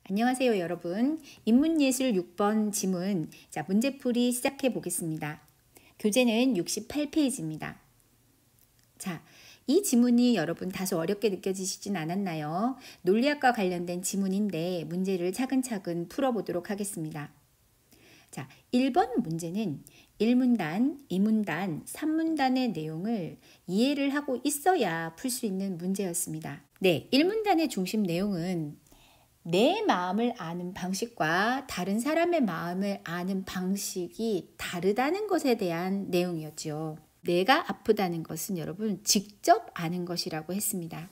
안녕하세요, 여러분. 인문예술 6번 지문. 자, 문제풀이 시작해 보겠습니다. 교재는 68페이지입니다. 자, 이 지문이 여러분 다소 어렵게 느껴지시진 않았나요? 논리학과 관련된 지문인데 문제를 차근차근 풀어보도록 하겠습니다. 자, 1번 문제는 1문단, 2문단, 3문단의 내용을 이해를 하고 있어야 풀 수 있는 문제였습니다. 네, 1문단의 중심 내용은 내 마음을 아는 방식과 다른 사람의 마음을 아는 방식이 다르다는 것에 대한 내용이었죠. 내가 아프다는 것은 여러분 직접 아는 것이라고 했습니다.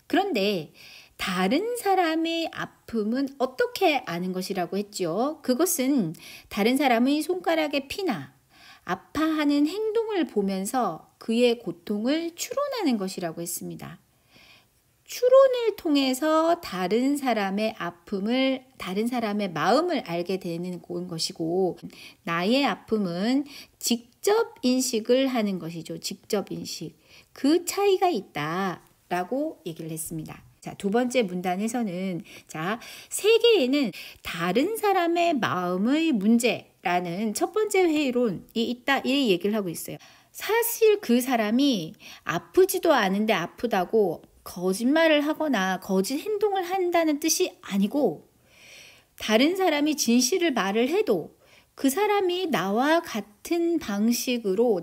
그런데 다른 사람의 아픔은 어떻게 아는 것이라고 했죠? 그것은 다른 사람의 손가락의 피나 아파하는 행동을 보면서 그의 고통을 추론하는 것이라고 했습니다. 추론을 통해서 다른 사람의 아픔을, 다른 사람의 마음을 알게 되는 것이고, 나의 아픔은 직접 인식을 하는 것이죠. 직접 인식. 그 차이가 있다라고 얘기를 했습니다. 자, 두 번째 문단에서는, 자, 세계에는 다른 사람의 마음의 문제라는 첫 번째 회의론이 있다, 이 얘기를 하고 있어요. 사실 그 사람이 아프지도 않은데 아프다고 거짓말을 하거나 거짓 행동을 한다는 뜻이 아니고, 다른 사람이 진실을 말을 해도 그 사람이 나와 같은 방식으로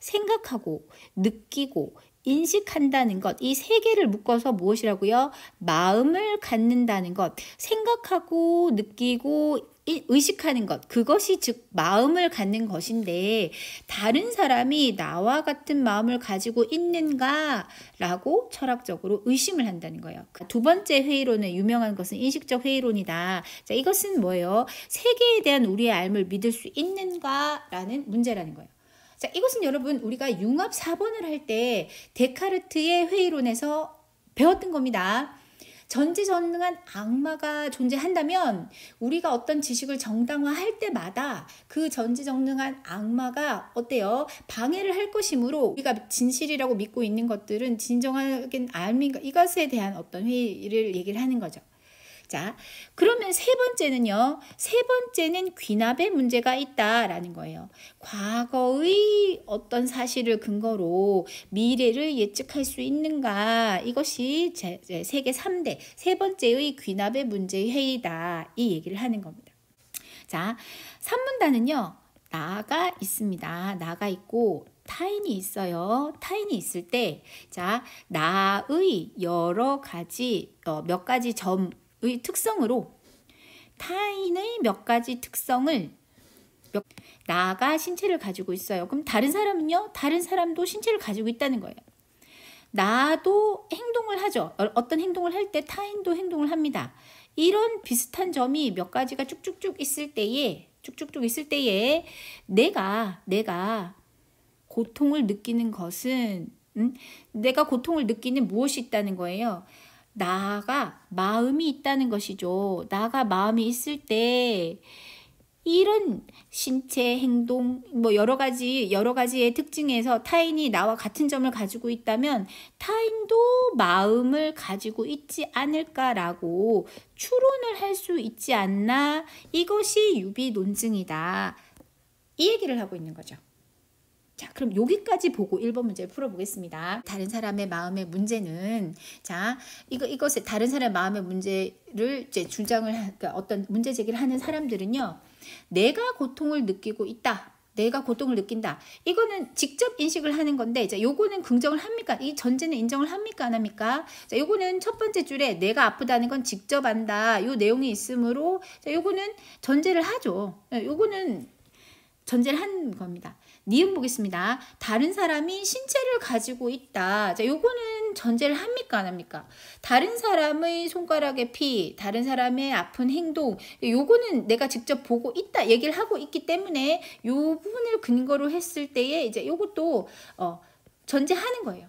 생각하고 느끼고 인식한다는 것, 이 세 개를 묶어서 무엇이라고요? 마음을 갖는다는 것, 생각하고 느끼고 의식하는 것, 그것이 즉 마음을 갖는 것인데, 다른 사람이 나와 같은 마음을 가지고 있는가라고 철학적으로 의심을 한다는 거예요. 두 번째 회의론의 유명한 것은 인식적 회의론이다. 자, 이것은 뭐예요? 세계에 대한 우리의 알을 믿을 수 있는가라는 문제라는 거예요. 자, 이것은 여러분 우리가 융합 4번을 할 때 데카르트의 회의론에서 배웠던 겁니다. 전지전능한 악마가 존재한다면 우리가 어떤 지식을 정당화할 때마다 그 전지전능한 악마가 어때요? 방해를 할 것이므로 우리가 진실이라고 믿고 있는 것들은 진정하게 알민가, 이것에 대한 어떤 회의를 얘기를 하는 거죠. 자, 그러면 세 번째는요. 세 번째는 귀납의 문제가 있다라는 거예요. 과거의 어떤 사실을 근거로 미래를 예측할 수 있는가? 이것이 세계 3대 세 번째의 귀납의 문제의 회의다. 이 얘기를 하는 겁니다. 자, 3문단은요. 나가 있습니다. 나가 있고 타인이 있어요. 타인이 있을 때, 자, 나의 여러 가지, 몇 가지 점의 특성으로 타인의 몇 가지 특성을 나가 신체를 가지고 있어요. 그럼 다른 사람은요? 다른 사람도 신체를 가지고 있다는 거예요. 나도 행동을 하죠. 어떤 행동을 할 때 타인도 행동을 합니다. 이런 비슷한 점이 몇 가지가 쭉쭉쭉 있을 때에 내가 고통을 느끼는 것은 내가 고통을 느끼는 무엇이 있다는 거예요. 나가 마음이 있다는 것이죠. 나가 마음이 있을 때 이런 신체 행동 여러 가지의 특징에서 타인이 나와 같은 점을 가지고 있다면 타인도 마음을 가지고 있지 않을까라고 추론을 할 수 있지 않나. 이것이 유비 논증이다. 이 얘기를 하고 있는 거죠. 자, 그럼 여기까지 보고 1번 문제를 풀어보겠습니다. 다른 사람의 마음의 문제는, 자, 이것에 다른 사람의 마음의 문제를 이제 그러니까 어떤 문제 제기를 하는 사람들은요, 내가 고통을 느끼고 있다. 내가 고통을 느낀다. 이거는 직접 인식을 하는 건데, 자, 요거는 긍정을 합니까? 이 전제는 인정을 합니까? 안 합니까? 자, 요거는 첫 번째 줄에 내가 아프다는 건 직접 안다. 요 내용이 있으므로, 자, 요거는 전제를 하죠. 요거는 전제를 한 겁니다. 니은 보겠습니다. 다른 사람이 신체를 가지고 있다. 자, 요거는 전제를 합니까? 안 합니까? 다른 사람의 손가락의 피, 다른 사람의 아픈 행동, 요거는 내가 직접 보고 있다. 얘기를 하고 있기 때문에 요 부분을 근거로 했을 때에 이제 요것도 전제하는 거예요.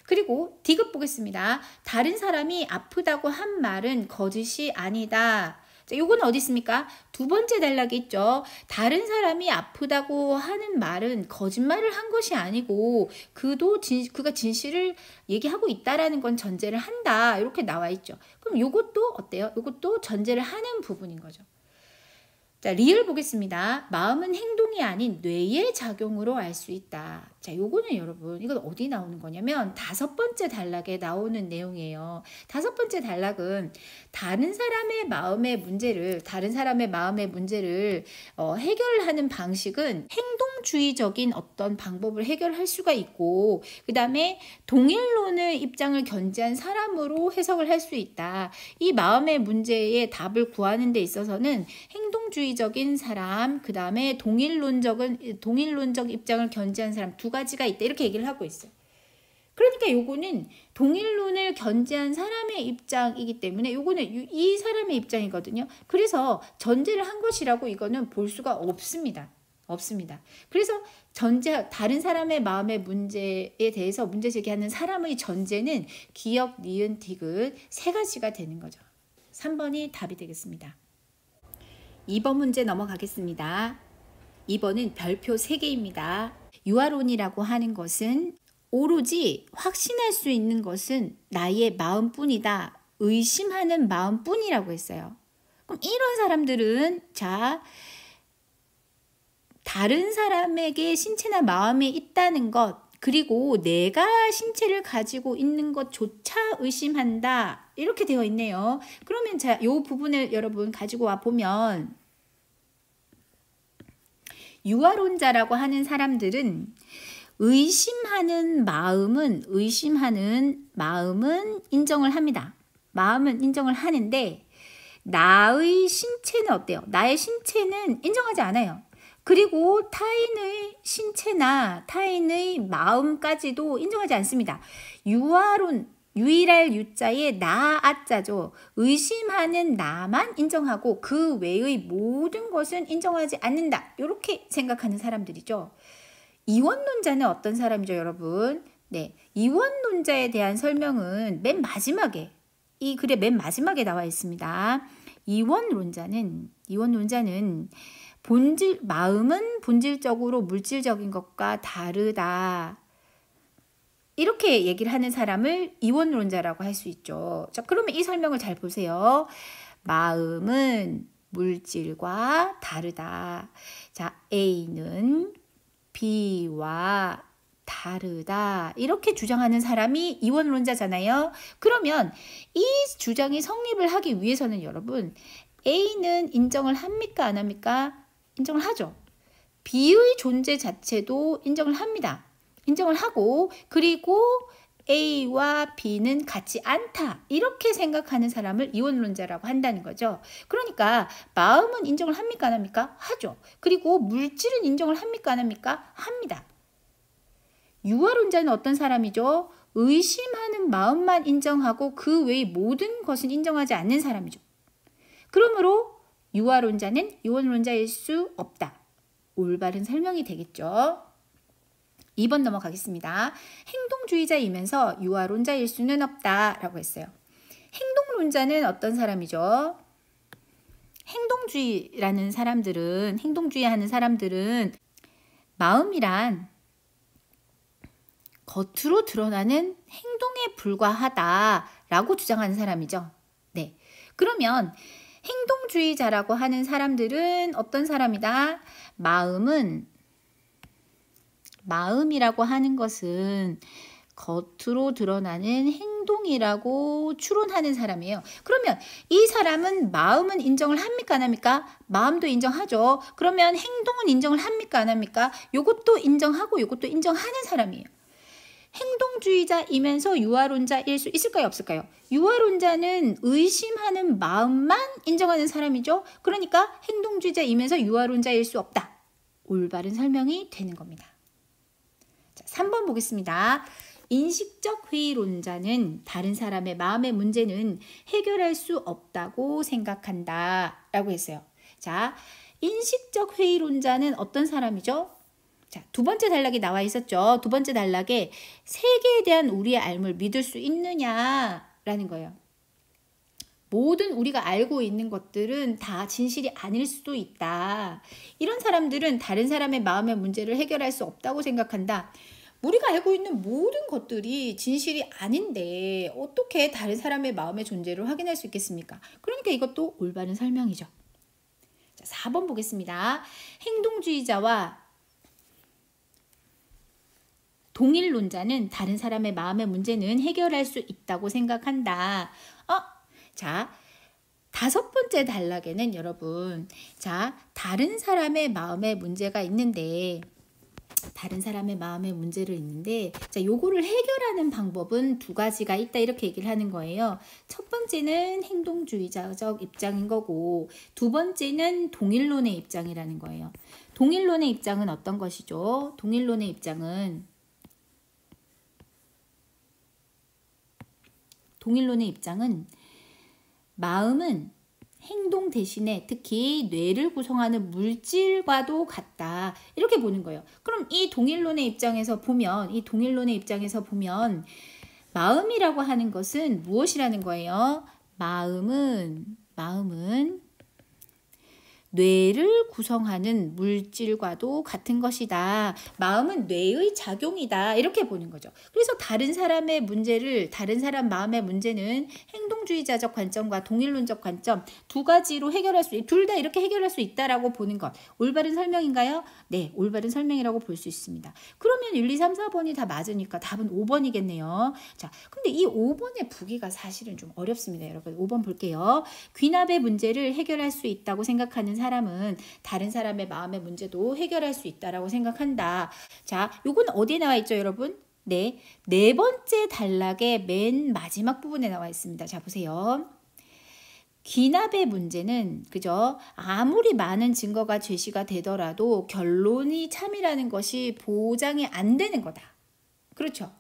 그리고 디귿 보겠습니다. 다른 사람이 아프다고 한 말은 거짓이 아니다. 자, 요거는 어디 있습니까? 두 번째 단락에 있죠. 다른 사람이 아프다고 하는 말은 거짓말을 한 것이 아니고 그가 진실을 얘기하고 있다라는 건 전제를 한다. 이렇게 나와 있죠. 그럼 요것도 어때요? 요것도 전제를 하는 부분인 거죠. 자, 리을 보겠습니다. 마음은 행동이 아닌 뇌의 작용으로 알 수 있다. 자, 요거는 여러분, 이건 어디 나오는 거냐면 다섯 번째 단락에 나오는 내용이에요. 다섯 번째 단락은 다른 사람의 마음의 문제를 해결하는 방식은 행동주의적인 어떤 방법을 해결할 수가 있고, 그 다음에 동일론의 입장을 견지한 사람으로 해석을 할 수 있다. 이 마음의 문제의 답을 구하는 데 있어서는 행동주의적인 사람, 그 다음에 동일론적 입장을 견지한 사람 두 가지가 있다. 이렇게 얘기를 하고 있어요. 그러니까 요거는 동일론을 견지한 사람의 입장이기 때문에 요거는 이 사람의 입장이거든요. 그래서 전제를 한 것이라고 이거는 볼 수가 없습니다. 그래서 다른 사람의 마음의 문제에 대해서 문제 제기하는 사람의 전제는 기역, 니은, 디귿 세 가지가 되는 거죠. 3번이 답이 되겠습니다. 2번 문제 넘어가겠습니다. 2번은 별표 3개입니다. 유아론이라고 하는 것은 오로지 확신할 수 있는 것은 나의 마음뿐이다. 의심하는 마음뿐이라고 했어요. 그럼 이런 사람들은 다른 사람에게 신체나 마음이 있다는 것, 그리고 내가 신체를 가지고 있는 것조차 의심한다. 이렇게 되어 있네요. 그러면 이 부분을 여러분 가지고 와 보면 유아론자라고 하는 사람들은 의심하는 마음은 인정을 합니다. 마음은 인정을 하는데 나의 신체는 어때요? 나의 신체는 인정하지 않아요. 그리고 타인의 신체나 타인의 마음까지도 인정하지 않습니다. 유아론, 유일할 유자에 나아자죠. 의심하는 나만 인정하고 그 외의 모든 것은 인정하지 않는다. 이렇게 생각하는 사람들이죠. 이원론자는 어떤 사람이죠, 여러분? 네, 이원론자에 대한 설명은 맨 마지막에, 이 글의 맨 마지막에 나와 있습니다. 이원론자는 마음은 본질적으로 물질적인 것과 다르다. 이렇게 얘기를 하는 사람을 이원론자라고 할 수 있죠. 자, 그러면 이 설명을 잘 보세요. 마음은 물질과 다르다. 자, A는 B와 다르다. 이렇게 주장하는 사람이 이원론자잖아요. 그러면 이 주장이 성립을 하기 위해서는 여러분, A는 인정을 합니까? 안 합니까? 인정을 하죠. B의 존재 자체도 인정을 합니다. 인정을 하고, 그리고 A와 B는 같지 않다. 이렇게 생각하는 사람을 이원론자라고 한다는 거죠. 그러니까 마음은 인정을 합니까? 안 합니까? 하죠. 그리고 물질은 인정을 합니까? 안 합니까? 합니다. 유아론자는 어떤 사람이죠? 의심하는 마음만 인정하고 그 외의 모든 것은 인정하지 않는 사람이죠. 그러므로 유아론자는 이원론자일 수 없다. 올바른 설명이 되겠죠. 2번 넘어가겠습니다. 행동주의자이면서 유아론자일 수는 없다라고 했어요. 행동론자는 어떤 사람이죠? 행동주의하는 사람들은 마음이란 겉으로 드러나는 행동에 불과하다라고 주장하는 사람이죠. 네. 그러면 행동주의자라고 하는 사람들은 어떤 사람이다? 마음이라고 하는 것은 겉으로 드러나는 행동이라고 추론하는 사람이에요. 그러면 이 사람은 마음은 인정을 합니까? 안 합니까? 마음도 인정하죠. 그러면 행동은 인정을 합니까? 안 합니까? 이것도 인정하고 이것도 인정하는 사람이에요. 행동주의자이면서 유아론자일 수 있을까요? 없을까요? 유아론자는 의심하는 마음만 인정하는 사람이죠. 그러니까 행동주의자이면서 유아론자일 수 없다. 올바른 설명이 되는 겁니다. 자, 3번 보겠습니다. 인식적 회의론자는 다른 사람의 마음의 문제는 해결할 수 없다고 생각한다 라고 했어요. 자, 인식적 회의론자는 어떤 사람이죠? 자, 두 번째 단락이 나와 있었죠. 두 번째 단락에 세계에 대한 우리의 알을 믿을 수 있느냐라는 거예요. 모든 우리가 알고 있는 것들은 다 진실이 아닐 수도 있다. 이런 사람들은 다른 사람의 마음의 문제를 해결할 수 없다고 생각한다. 우리가 알고 있는 모든 것들이 진실이 아닌데 어떻게 다른 사람의 마음의 존재를 확인할 수 있겠습니까? 그러니까 이것도 올바른 설명이죠. 자, 4번 보겠습니다. 행동주의자와 동일론자는 다른 사람의 마음의 문제는 해결할 수 있다고 생각한다. 자, 5번째 단락에는 여러분, 자, 다른 사람의 마음에 문제가 있는데, 다른 사람의 마음의 문제를 있는데, 자, 요거를 해결하는 방법은 2가지가 있다, 이렇게 얘기를 하는 거예요. 첫 번째는 행동주의자적 입장인 거고, 2번째는 동일론의 입장이라는 거예요. 동일론의 입장은 어떤 것이죠? 동일론의 입장은 마음은 행동 대신에 특히 뇌를 구성하는 물질과도 같다. 이렇게 보는 거예요. 그럼 이 동일론의 입장에서 보면 마음이라고 하는 것은 무엇이라는 거예요? 마음은 뇌를 구성하는 물질과도 같은 것이다. 마음은 뇌의 작용이다. 이렇게 보는 거죠. 그래서 다른 사람의 문제를, 다른 사람 마음의 문제는 행동주의자적 관점과 동일론적 관점 2가지로 해결할 수, 둘 다 이렇게 해결할 수 있다라고 보는 것. 올바른 설명인가요? 네, 올바른 설명이라고 볼 수 있습니다. 그러면 1, 2, 3, 4번이 다 맞으니까 답은 5번이겠네요. 자, 근데 이 5번의 보기가 사실은 좀 어렵습니다. 여러분, 5번 볼게요. 귀납의 문제를 해결할 수 있다고 생각하는 사람은 다른 사람의 마음의 문제도 해결할 수 있다라고 생각한다. 자, 요건 어디에 나와 있죠, 여러분? 네, 4번째 단락의 맨 마지막 부분에 나와 있습니다. 자, 보세요. 귀납의 문제는 그죠? 아무리 많은 증거가 제시가 되더라도 결론이 참이라는 것이 보장이 안 되는 거다. 그렇죠?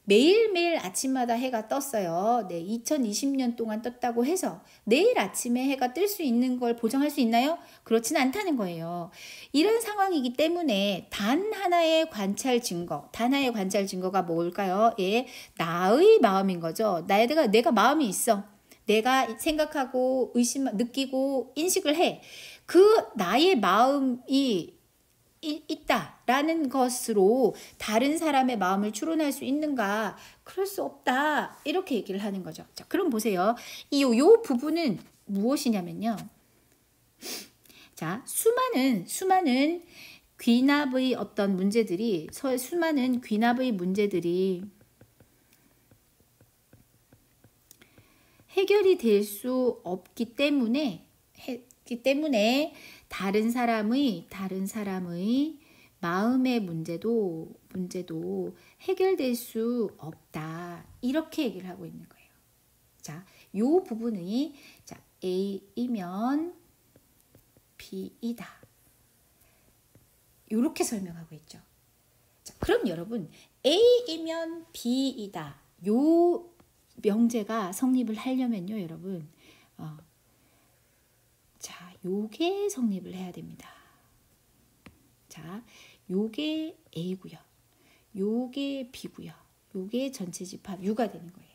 매일매일 아침마다 해가 떴어요. 네, 2020년 동안 떴다고 해서 내일 아침에 해가 뜰 수 있는 걸 보장할 수 있나요? 그렇지는 않다는 거예요. 이런 상황이기 때문에 단 하나의 관찰 증거가 뭘까요? 예, 나의 마음인 거죠. 내가 마음이 있어. 내가 생각하고 느끼고 인식을 해. 그 나의 마음이 있다라는 것으로 다른 사람의 마음을 추론할 수 있는가? 그럴 수 없다. 이렇게 얘기를 하는 거죠. 자, 그럼 보세요. 요 부분은 무엇이냐면요. 자, 수많은 귀납의 어떤 문제들이, 해결이 될 수 없기 때문에 다른 사람의 마음의 문제도 해결될 수 없다. 이렇게 얘기를 하고 있는 거예요. 자, 요 부분이 자, A이면 B이다. 이렇게 설명하고 있죠. 자, 그럼 여러분 A이면 B이다. 요 명제가 성립을 하려면요, 여러분. 자, 요게 성립을 해야 됩니다. 자, 요게 A고요. 요게 B고요. 요게 전체 집합 U가 되는 거예요.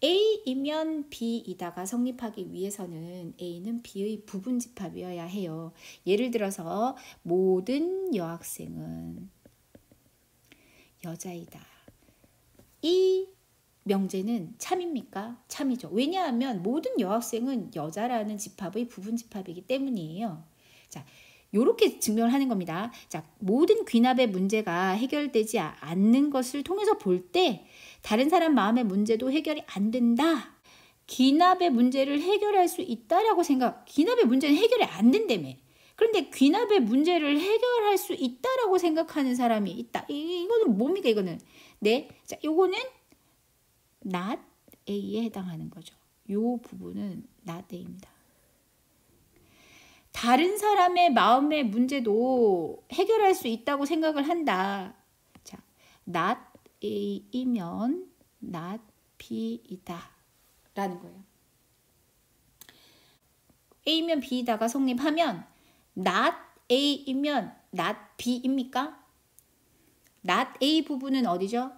A이면 B이다가 성립하기 위해서는 A는 B의 부분 집합이어야 해요. 예를 들어서 모든 여학생은 여자이다. 이 명제는 참입니까? 참이죠. 왜냐하면 모든 여학생은 여자라는 집합의 부분 집합이기 때문이에요. 자, 요렇게 증명을 하는 겁니다. 자, 모든 귀납의 문제가 해결되지 않는 것을 통해서 볼 때 다른 사람 마음의 문제도 해결이 안 된다. 귀납의 문제를 해결할 수 있다라고 귀납의 문제는 해결이 안 된다며. 그런데 귀납의 문제를 해결할 수 있다라고 생각하는 사람이 있다. 이거는 뭡니까, 이거는? 네. 자, 요거는 not A에 해당하는 거죠. 요 부분은 not A입니다. 다른 사람의 마음의 문제도 해결할 수 있다고 생각을 한다. 자, not A이면 not B이다. 라는 거예요. A면 B이다가 성립하면 not A이면 not B입니까? not A 부분은 어디죠?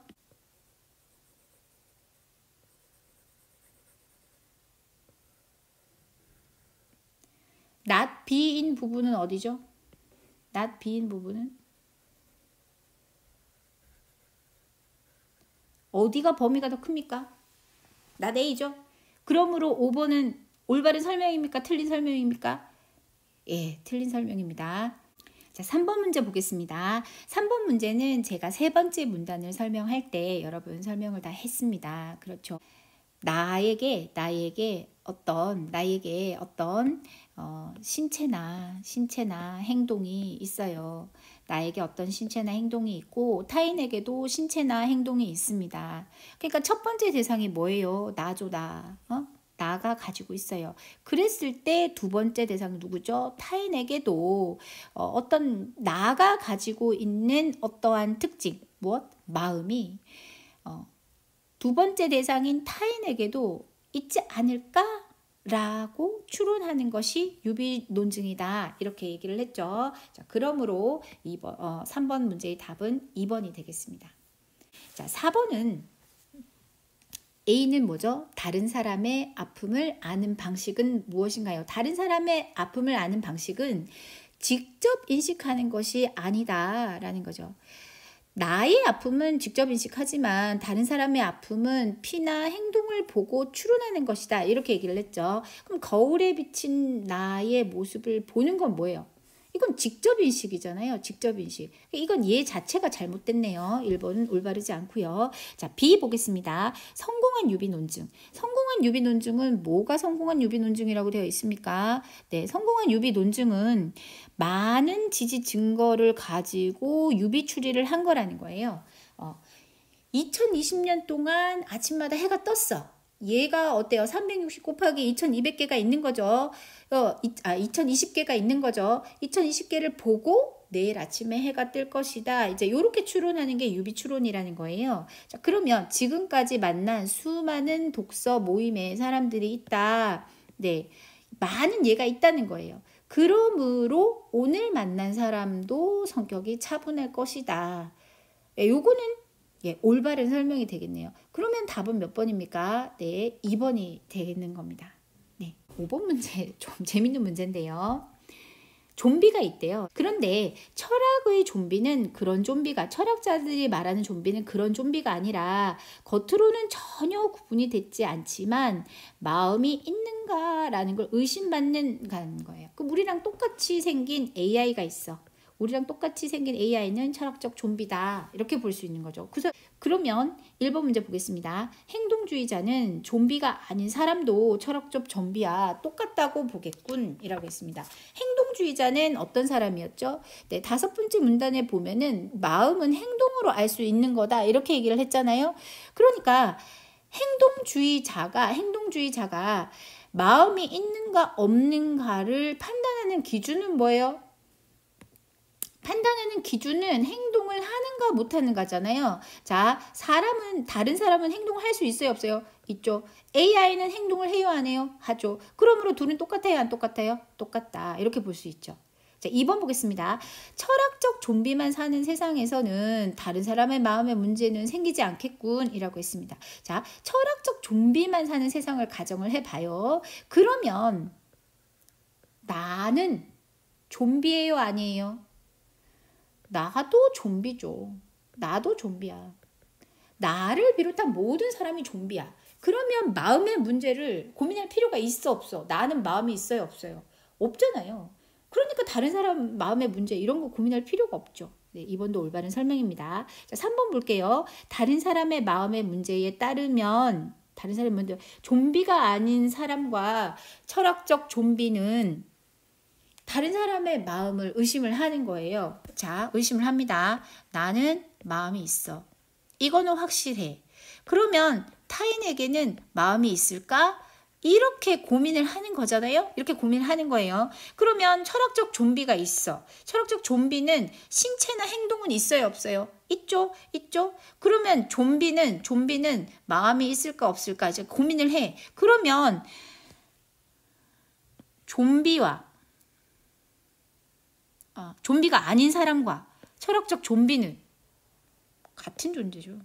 not be인 부분은 어디죠? not be인 부분은 어디가 범위가 더 큽니까? not A죠. 그러므로 5번은 올바른 설명입니까? 틀린 설명입니까? 예, 틀린 설명입니다. 자, 3번 문제 보겠습니다. 3번 문제는 제가 세 번째 문단을 설명할 때 여러분 설명을 다 했습니다. 그렇죠. 나에게 어떤 신체나 행동이 있어요. 나에게 어떤 신체나 행동이 있고 타인에게도 신체나 행동이 있습니다. 그러니까 첫 번째 대상이 뭐예요? 나죠, 나. 나가 가지고 있어요. 그랬을 때 두 번째 대상은 누구죠? 타인에게도 어떤 나가 가지고 있는 어떠한 특징, 무엇? 마음이 두 번째 대상인 타인에게도 있지 않을까라고 추론하는 것이 유비 논증이다. 이렇게 얘기를 했죠. 자, 그러므로 3번 문제의 답은 2번이 되겠습니다. 자, 4번은 A는 뭐죠? 다른 사람의 아픔을 아는 방식은 무엇인가요? 다른 사람의 아픔을 아는 방식은 직접 인식하는 것이 아니다라는 거죠. 나의 아픔은 직접 인식하지만 다른 사람의 아픔은 피나 행동을 보고 추론하는 것이다. 이렇게 얘기를 했죠. 그럼 거울에 비친 나의 모습을 보는 건 뭐예요? 이건 직접 인식이잖아요. 직접 인식. 이건 얘 자체가 잘못됐네요. 1번은 올바르지 않고요. 자, B 보겠습니다. 성공한 유비 논증. 성공한 유비 논증은 뭐가 성공한 유비 논증이라고 되어 있습니까? 네, 성공한 유비 논증은 많은 지지 증거를 가지고 유비 추리를 한 거라는 거예요. 2020년 동안 아침마다 해가 떴어. 얘가 어때요? 360 곱하기 2200개가 있는 거죠. 2020개가 있는 거죠. 2020개를 보고 내일 아침에 해가 뜰 것이다. 이제 이렇게 추론하는 게 유비 추론이라는 거예요. 자, 그러면 지금까지 만난 수많은 독서 모임에 사람들이 있다. 네, 많은 얘가 있다는 거예요. 그러므로 오늘 만난 사람도 성격이 차분할 것이다. 요거는 올바른 설명이 되겠네요. 그러면 답은 몇 번입니까? 네, 2번이 되는 겁니다. 네, 5번 문제 좀 재밌는 문제인데요. 좀비가 있대요. 그런데 철학의 좀비는 그런 좀비가, 철학자들이 말하는 좀비는 그런 좀비가 아니라 겉으로는 전혀 구분이 되지 않지만 마음이 있는가라는 걸 의심받는 거예요. 그럼 우리랑 똑같이 생긴 AI가 있어. 우리랑 똑같이 생긴 AI는 철학적 좀비다. 이렇게 볼 수 있는 거죠. 그러면 1번 문제 보겠습니다. 행동주의자는 좀비가 아닌 사람도 철학적 좀비와 똑같다고 보겠군. 이라고 했습니다. 행동주의자는 어떤 사람이었죠? 네, 5번째 문단에 보면은 마음은 행동으로 알 수 있는 거다. 이렇게 얘기를 했잖아요. 그러니까 행동주의자가 마음이 있는가 없는가를 판단하는 기준은 뭐예요? 판단하는 기준은 행동을 하는가 못하는가잖아요. 자, 다른 사람은 행동을 할 수 있어요, 없어요? 있죠. AI는 행동을 해요, 안 해요? 하죠. 그러므로 둘은 똑같아요, 안 똑같아요? 똑같다. 이렇게 볼 수 있죠. 자, 2번 보겠습니다. 철학적 좀비만 사는 세상에서는 다른 사람의 마음의 문제는 생기지 않겠군. 이라고 했습니다. 자, 철학적 좀비만 사는 세상을 가정을 해봐요. 그러면 나는 좀비예요, 아니에요? 나도 좀비죠. 나도 좀비야. 나를 비롯한 모든 사람이 좀비야. 그러면 마음의 문제를 고민할 필요가 있어, 없어? 나는 마음이 있어요, 없어요? 없잖아요. 그러니까 다른 사람 마음의 문제 이런 거 고민할 필요가 없죠. 네, 2번도 올바른 설명입니다. 자, 3번 볼게요. 다른 사람의 마음의 문제에 따르면 다른 사람의 문제, 좀비가 아닌 사람과 철학적 좀비는 다른 사람의 마음을 의심을 하는 거예요. 자, 의심을 합니다. 나는 마음이 있어. 이거는 확실해. 그러면 타인에게는 마음이 있을까? 이렇게 고민을 하는 거잖아요. 이렇게 고민을 하는 거예요. 그러면 철학적 좀비가 있어. 철학적 좀비는 신체나 행동은 있어요, 없어요? 있죠. 그러면 좀비는 마음이 있을까 없을까 이제 고민을 해. 그러면 좀비가 아닌 사람과 철학적 좀비는 같은 존재죠.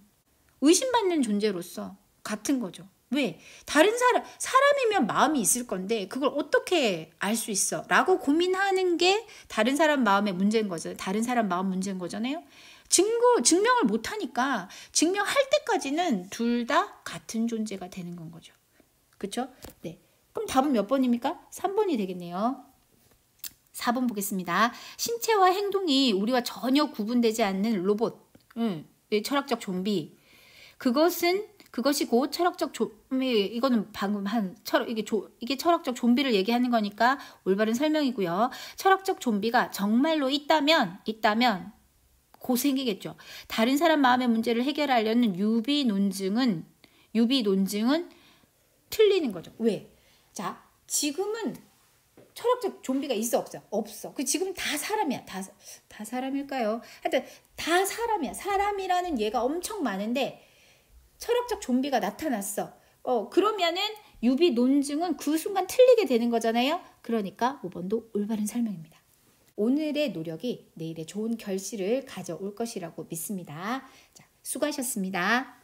의심받는 존재로서 같은 거죠. 왜? 사람이면 마음이 있을 건데 그걸 어떻게 알 수 있어? 라고 고민하는 게 다른 사람 마음의 문제인 거잖아요. 다른 사람 마음 문제인 거잖아요. 증명을 못하니까 증명할 때까지는 둘 다 같은 존재가 되는 건 거죠. 그쵸? 네. 그럼 답은 몇 번입니까? 3번이 되겠네요. 4번 보겠습니다. 신체와 행동이 우리와 전혀 구분되지 않는 로봇, 철학적 좀비. 그것이 곧 철학적 좀비, 이거는 방금 이게 철학적 좀비를 얘기하는 거니까 올바른 설명이고요. 철학적 좀비가 정말로 있다면 곧 생기겠죠. 다른 사람 마음의 문제를 해결하려는 유비 논증은 틀리는 거죠. 왜? 자, 지금은 철학적 좀비가 있어 없어? 없어. 지금 다 사람이야. 다 사람일까요? 하여튼 다 사람이야. 사람이라는 얘가 엄청 많은데 철학적 좀비가 나타났어. 그러면은 유비 논증은 그 순간 틀리게 되는 거잖아요. 그러니까 5번도 올바른 설명입니다. 오늘의 노력이 내일의 좋은 결실을 가져올 것이라고 믿습니다. 자, 수고하셨습니다.